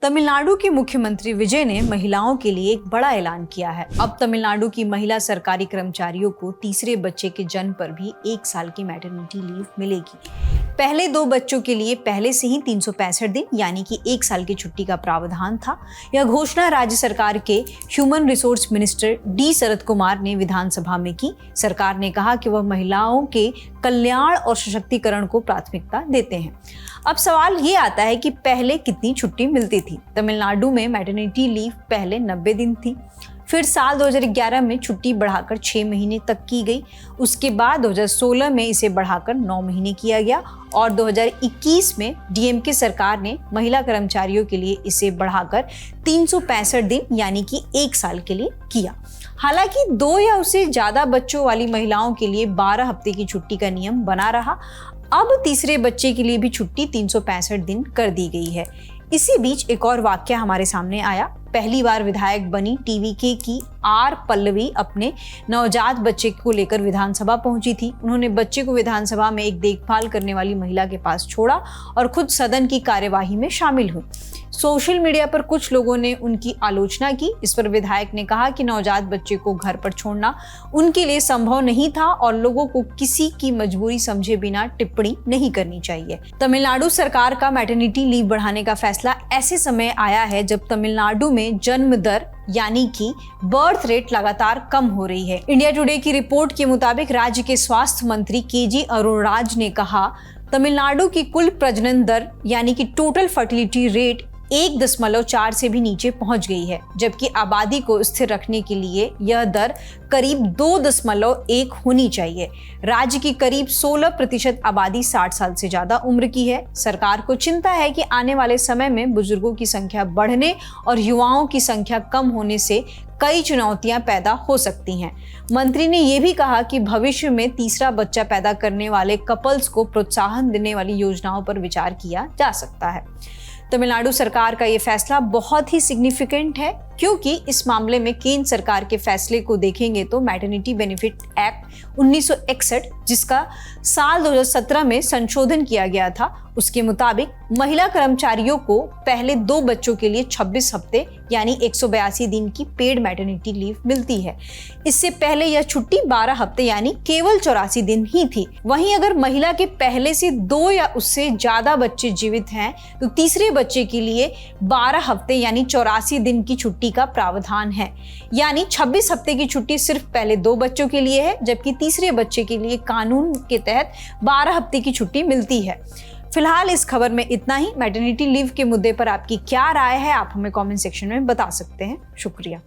तमिलनाडु के मुख्यमंत्री विजय ने महिलाओं के लिए एक बड़ा ऐलान किया है। अब तमिलनाडु की महिला सरकारी कर्मचारियों को तीसरे बच्चे के जन्म पर भी 1 साल की मैटरनिटी लीव मिलेगी। पहले 2 बच्चों के लिए पहले से ही 365 दिन यानी कि 1 साल की छुट्टी का प्रावधान था। यह घोषणा राज्य सरकार के human resource minister D Sharad Kumar ने विधानसभा में की। सरकार ने कहा कि वह महिलाओं के कल्याण और सशक्तिकरण को प्राथमिकता देते हैं। अब सवाल ये आता है कि पहले कितनी छुट्टी मिलती थी। तमिलनाडु में मैटरनिटी लीव पहले 90 दिन थी, फिर साल 2011 में छुट्टी बढ़ाकर 6 महीने तक की गई। उसके बाद 2016 में इसे बढ़ाकर 9 महीने किया गया और 2021 में डीएमके सरकार ने महिला कर्मचारियों के लिए इसे बढ़ाकर 365 दिन यानी कि 1 साल के लिए किया। हालांकि 2 या उससे ज्यादा बच्चों वाली महिलाओं के लिए 12 हफ्ते की छुट्टी का नियम बना रहा। अब तीसरे बच्चे के लिए भी छुट्टी 365 दिन कर दी गई है। इसी बीच एक और वाकया हमारे सामने आया। पहली बार विधायक बनी टीवीके की आर पल्लवी अपने नवजात बच्चे को लेकर विधानसभा पहुंची थी। उन्होंने बच्चे को विधानसभा में एक देखभाल करने वाली महिला के पास छोड़ा और खुद सदन की कार्यवाही में शामिल हुई। सोशल मीडिया पर कुछ लोगों ने उनकी आलोचना की। इस पर विधायक ने कहा कि नवजात बच्चे को घर पर छोड़ना उनके लिए संभव नहीं था और लोगों को किसी की मजबूरी समझे बिना टिप्पणी नहीं करनी चाहिए। तमिलनाडु सरकार का मैटरनिटी लीव बढ़ाने का फैसला ऐसे समय आया है जब तमिलनाडु में जन्म दर यानी कि बर्थ रेट लगातार कम हो रही है। इंडिया टुडे की रिपोर्ट के मुताबिक राज्य के स्वास्थ्य मंत्री केजी अरुणराज ने कहा, तमिलनाडु की कुल प्रजनन दर यानी कि टोटल फर्टिलिटी रेट 1.4 से भी नीचे पहुंच गई है, जबकि आबादी को स्थिर रखने के लिए यह दर करीब 2.1 होनी चाहिए। राज्य की करीब 16% आबादी 60 साल से ज्यादा उम्र की है। सरकार को चिंता है कि आने वाले समय में बुजुर्गों की संख्या बढ़ने और युवाओं की संख्या कम होने से कई चुनौतियां पैदा हो सकती हैं। मंत्री ने यह भी कहा कि भविष्य में तीसरा बच्चा पैदा करने वाले कपल्स को प्रोत्साहन देने वाली योजनाओं पर विचार किया जा सकता है। तमिलनाडु सरकार का यह फैसला बहुत ही सिग्निफिकेंट है, क्योंकि इस मामले में केंद्र सरकार के फैसले को देखेंगे तो मैटरनिटी बेनिफिट एक्ट 1961, जिसका साल 2017 में संशोधन किया गया था, उसके मुताबिक महिला कर्मचारियों को पहले 2 बच्चों के लिए 26 हफ्ते यानी 182 दिन की पेड मैटरनिटी लीव मिलती है। इससे पहले यह छुट्टी 12 हफ्ते यानी केवल 84 दिन ही थी। वहीं अगर महिला के पहले से 2 या उससे ज्यादा बच्चे जीवित हैं तो तीसरे बच्चे के लिए 12 हफ्ते यानी 84 दिन की छुट्टी का प्रावधान है। यानी 26 हफ्ते की छुट्टी सिर्फ पहले 2 बच्चों के लिए है, जबकि तीसरे बच्चे के लिए कानून के तहत 12 हफ्ते की छुट्टी मिलती है। फिलहाल इस खबर में इतना ही। मैटरनिटी लीव के मुद्दे पर आपकी क्या राय है, आप हमें कमेंट सेक्शन में बता सकते हैं। शुक्रिया।